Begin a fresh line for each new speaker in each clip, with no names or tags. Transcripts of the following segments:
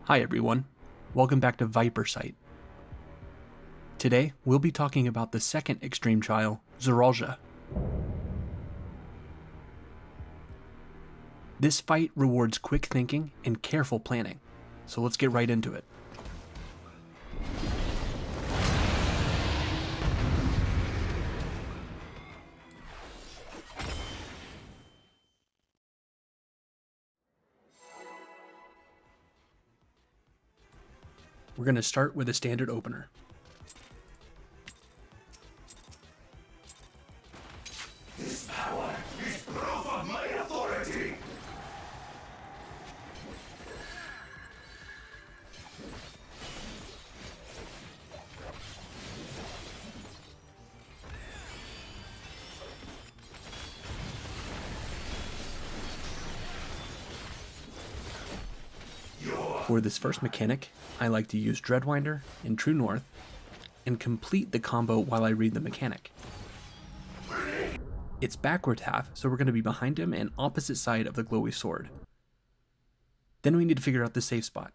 Hi everyone, welcome back to Vipersight. Today, we'll be talking about the second extreme trial, Zoraal. This fight rewards quick thinking and careful planning, so let's get right into it. We're going to start with a standard opener.
This power is proof of my authority!
For this first mechanic, I like to use Dreadwinder and True North and complete the combo while I read the mechanic. It's backward half, so we're going to be behind him and opposite side of the glowy sword. Then we need to figure out the safe spot.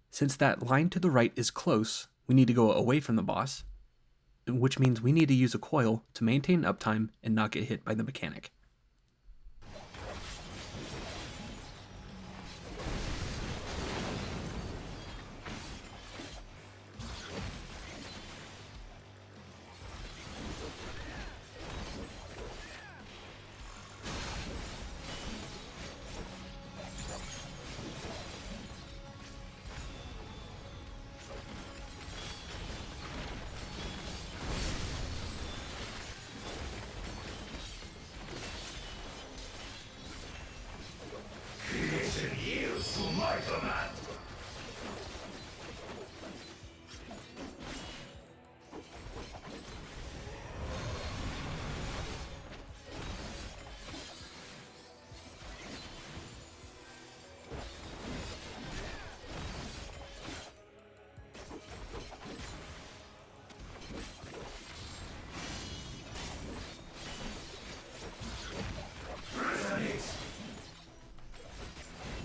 Since that line to the right is close, we need to go away from the boss, which means we need to use a coil to maintain uptime and not get hit by the mechanic.
Creation yields to my command!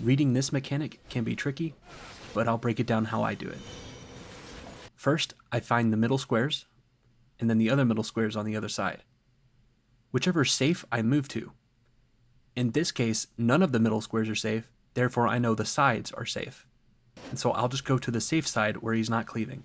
Reading this mechanic can be tricky, but I'll break it down how I do it. First, I find the middle squares, and then the other middle squares on the other side. Whichever's safe, I move to. In this case, none of the middle squares are safe, therefore I know the sides are safe. And so I'll just go to the safe side where he's not cleaving.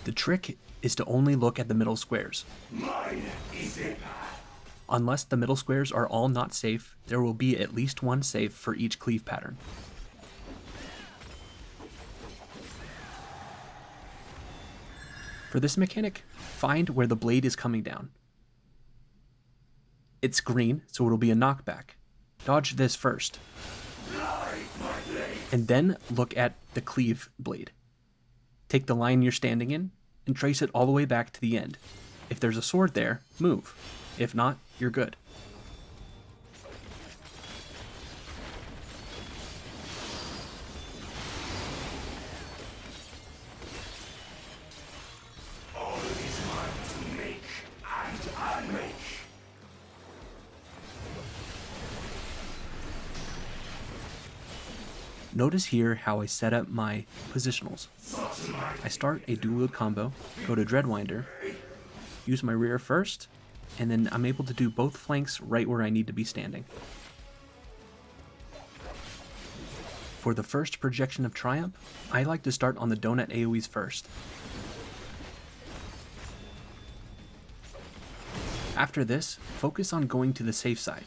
The trick is to only look at the middle squares.
Mine is the path!
Unless the middle squares are all not safe, there will be at least one safe for each cleave pattern. For this mechanic, find where the blade is coming down. It's green, so it'll be a knockback. Dodge this first,
Light my blade!
and then look at the cleave blade. Take the line you're standing in, and trace it all the way back to the end. If there's a sword there, move. If not, you're good.
All is mine to make and unmake!
Notice here how I set up my positionals.
Such might
I start a dual wield combo, go to Dreadwinder, use my rear first, and then I'm able to do both flanks right where I need to be standing. For the first projection of Triump, I like to start on the donut AoEs first. After this, focus on going to the safe side.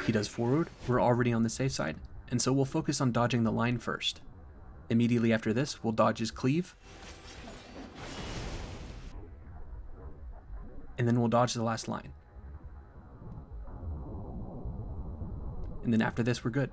He does forward, we're already on the safe side, and so we'll focus on dodging the line first. Immediately after this, we'll dodge his cleave, and then we'll dodge the last line. And then after this, we're good.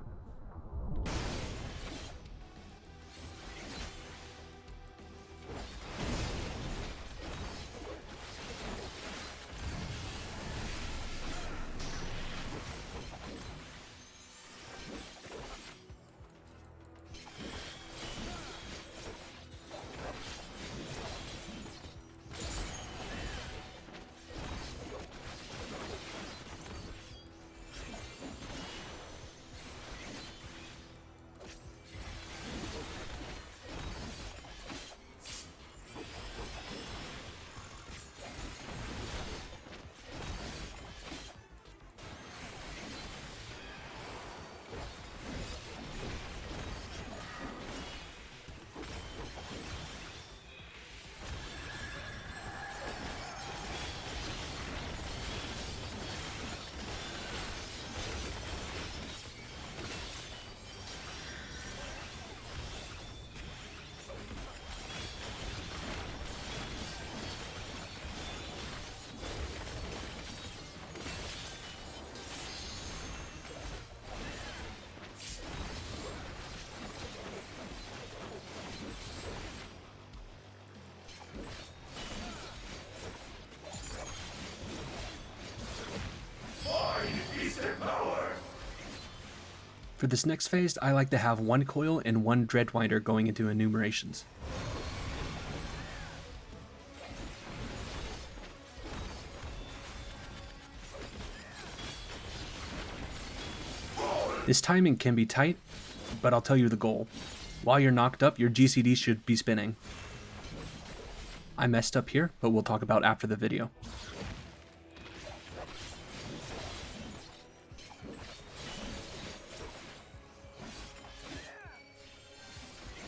For this next phase, I like to have one coil and one Dreadwinder going into enumerations. This timing can be tight, but I'll tell you the goal. While you're knocked up, your GCD should be spinning. I messed up here, but we'll talk about after the video.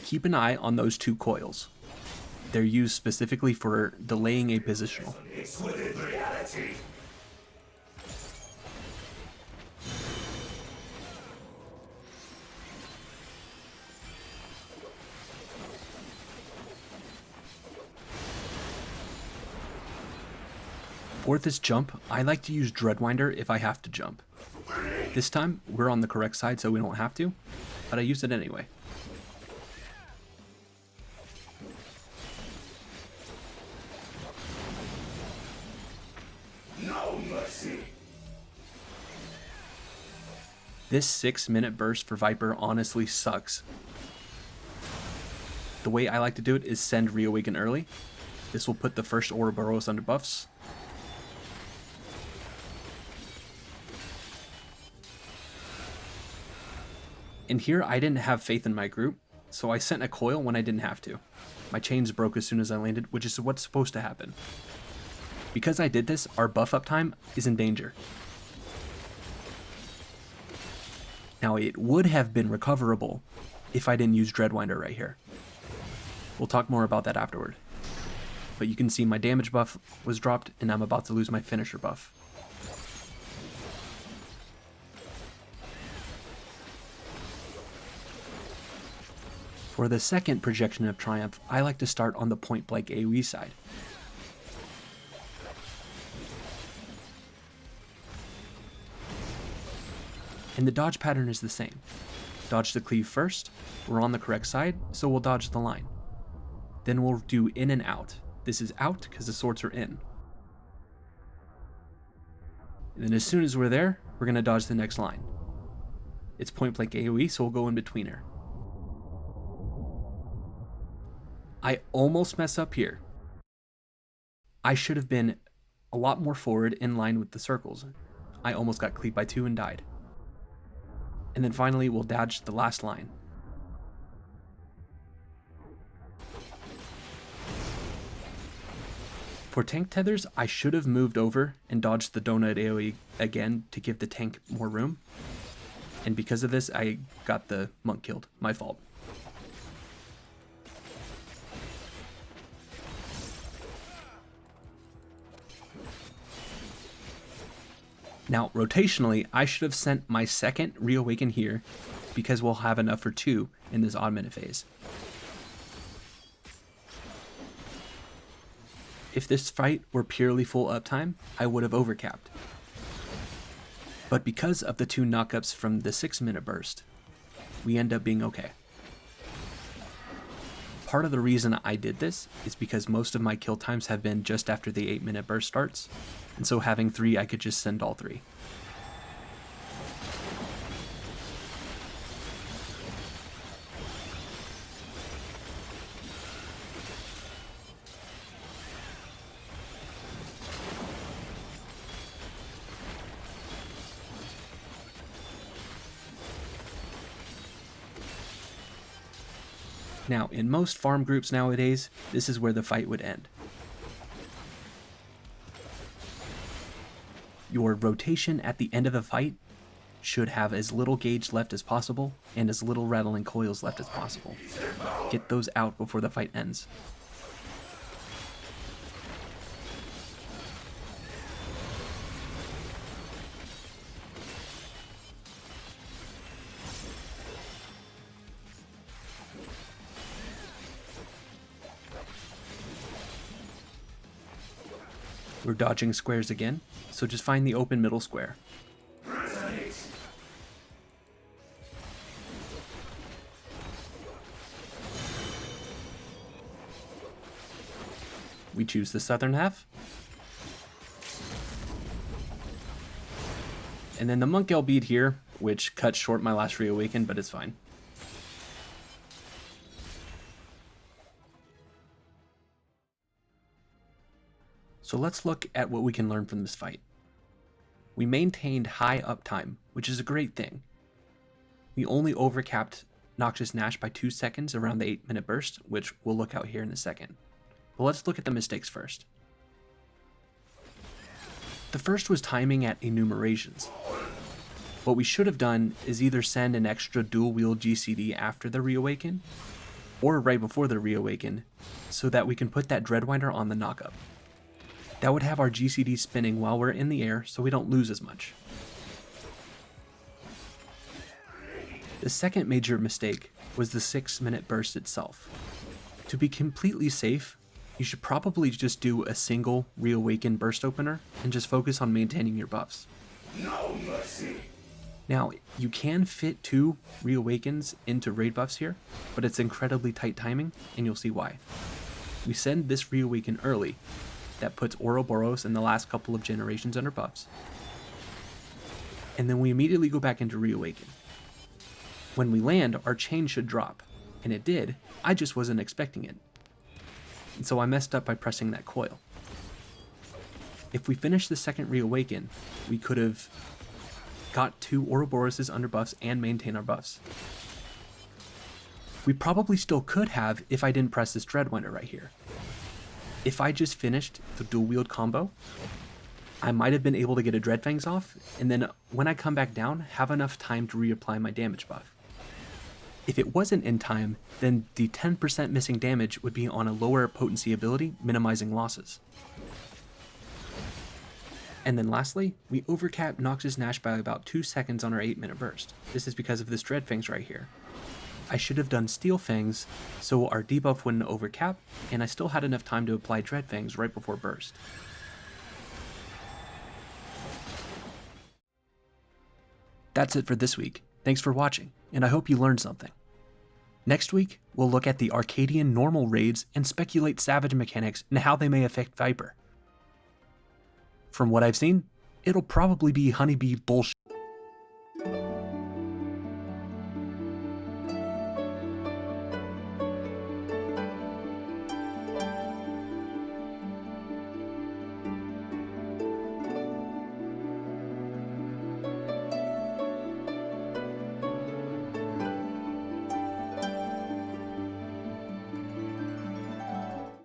Keep an eye on those two coils. They're used specifically for delaying a positional.
It's within reality.
For this jump, I like to use Dreadwinder if I have to jump. This time, we're on the correct side so we don't have to, but I use it anyway.
No mercy.
This 6-minute burst for Viper honestly sucks. The way I like to do it is send Reawaken early. This will put the first Ouroboros under buffs. And here I didn't have faith in my group, so I sent a coil when I didn't have to. My chains broke as soon as I landed, which is what's supposed to happen. Because I did this, our buff up time is in danger. Now it would have been recoverable if I didn't use Dreadwinder right here. We'll talk more about that afterward. But you can see my damage buff was dropped and I'm about to lose my finisher buff. For the second projection of Triumph, I like to start on the point blank AoE side. And the dodge pattern is the same. Dodge the cleave first, we're on the correct side, so we'll dodge the line. Then we'll do in and out. This is out because the swords are in. And then as soon as we're there, we're going to dodge the next line. It's point blank AoE, so we'll go in between her. I almost mess up here. I should have been a lot more forward in line with the circles. I almost got cleaved by 2 and died. And then finally we'll dodge the last line. For tank tethers, I should have moved over and dodged the donut AoE again to give the tank more room. And because of this, I got the monk killed. My fault. Now, rotationally, I should have sent my second Reawaken here because we'll have enough for 2 in this odd minute phase. If this fight were purely full uptime, I would have overcapped. But because of the 2 knockups from the 6-minute burst, we end up being okay. Part of the reason I did this is because most of my kill times have been just after the 8-minute burst starts, and so having 3, I could just send all 3. Now, in most farm groups nowadays, this is where the fight would end. Your rotation at the end of a fight should have as little gauge left as possible and as little rattling coils left as possible. Get those out before the fight ends. We're dodging squares again, so just find the open middle square. We choose the southern half. And then the monk bead here which cut short my last reawaken, but it's fine. So let's look at what we can learn from this fight. We maintained high uptime, which is a great thing. We only overcapped Noxious Nash by 2 seconds around the 8-minute burst, which we'll look out here in a second. But let's look at the mistakes first. The first was timing at enumerations. What we should have done is either send an extra dual wield GCD after the reawaken, or right before the reawaken, so that we can put that Dreadwinder on the knockup. That would have our GCD spinning while we're in the air, so we don't lose as much. The second major mistake was the 6-minute burst itself. To be completely safe, you should probably just do a single reawaken burst opener and just focus on maintaining your buffs.
No mercy.
Now, you can fit 2 reawakens into raid buffs here, but it's incredibly tight timing, and you'll see why. We send this reawaken early, that puts Ouroboros in the last couple of generations under buffs, and then we immediately go back into reawaken. When we land, our chain should drop, and it did, I just wasn't expecting it. And so I messed up by pressing that coil. If we finished the second reawaken, we could have got 2 Ouroboroses under buffs and maintain our buffs. We probably still could have if I didn't press this Dreadwinder right here. If I just finished the dual wield combo, I might have been able to get a Dreadfangs off, and then when I come back down, have enough time to reapply my damage buff. If it wasn't in time, then the 10% missing damage would be on a lower potency ability, minimizing losses. And then lastly, we overcapped Noxious Nash by about 2 seconds on our 8-minute burst. This is because of this Dreadfangs right here. I should have done Steel Fangs so our debuff wouldn't overcap, and I still had enough time to apply Dreadfangs right before burst. That's it for this week. Thanks for watching, and I hope you learned something. Next week, we'll look at the Arcadian normal raids and speculate Savage mechanics and how they may affect Viper. From what I've seen, it'll probably be honeybee bullshit.